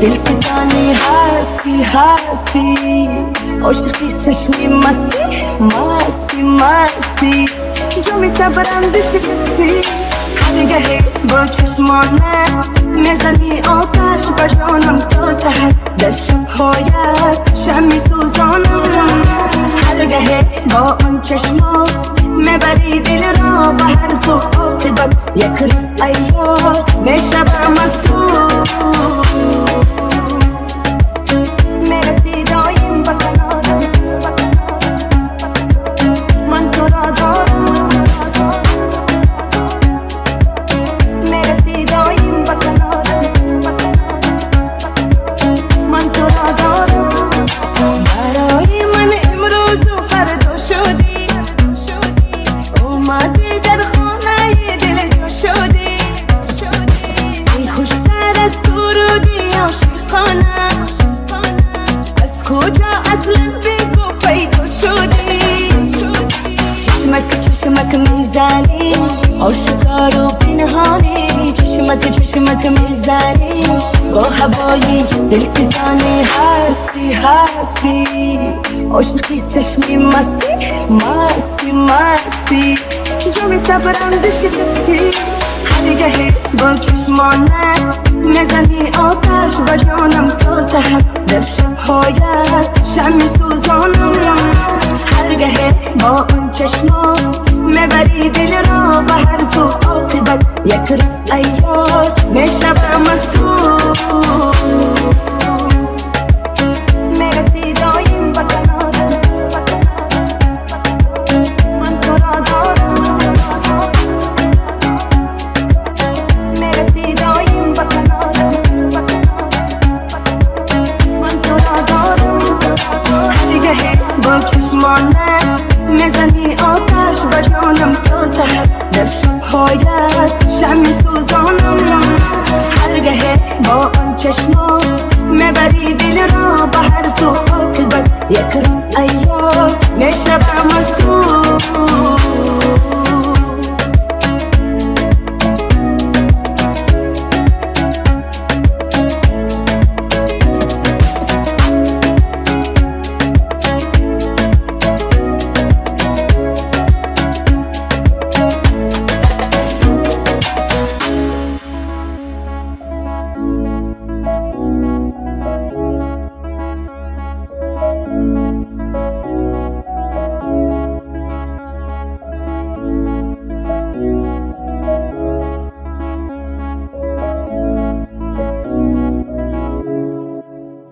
دلستانی هستی هستی، عاشقی چشمی مستی مستی مستی، جو می سبرم به شکستی. هرگهی با چشمانت میزنی آتش به جانم تا سحر، در شبهایت شمی سوزانم. هرگهی با آن چشمات میبری دل را به هر سو، عاقبت یک روز عیار میشوم از تو. میرسی دایم به کنارم، من تو را دارم. میرسی دایم به کنارم، من تو را دارم. برای من امروز و فردا شدی، اومدی در خانه دل جا شدی. ای خوشتر از سرودی عاشقانه، از کجا اصلا بگو پیدا شدی. چشمک میزنی عاشقا رو پنهانی، چشمک میزنی با هوایی دلستانی هستی هستی، عاشقی چشمی مستی مستی مستی، جو می سبرم به شکستی. هرگهی با چشمانت میزنی آتش به جانم تا سحر، در شبهایت شمی سوزانم. هرگهی با آن چشمات میبری دل را به هر سو، عاقبت یک روز عیار میشوم از تو. میرسی دایم به کنارم، من تو را دارم. میرسی دایم به کنارم، من تو را دارم. هرگهی با چشمانت میزنی آتش به جانم تا سحر، در شبهایت شمی سوزانم. هرگهی با آن چشمات میبری دل را به هر سو، عاقبت یک روز عیار میشوم از تو.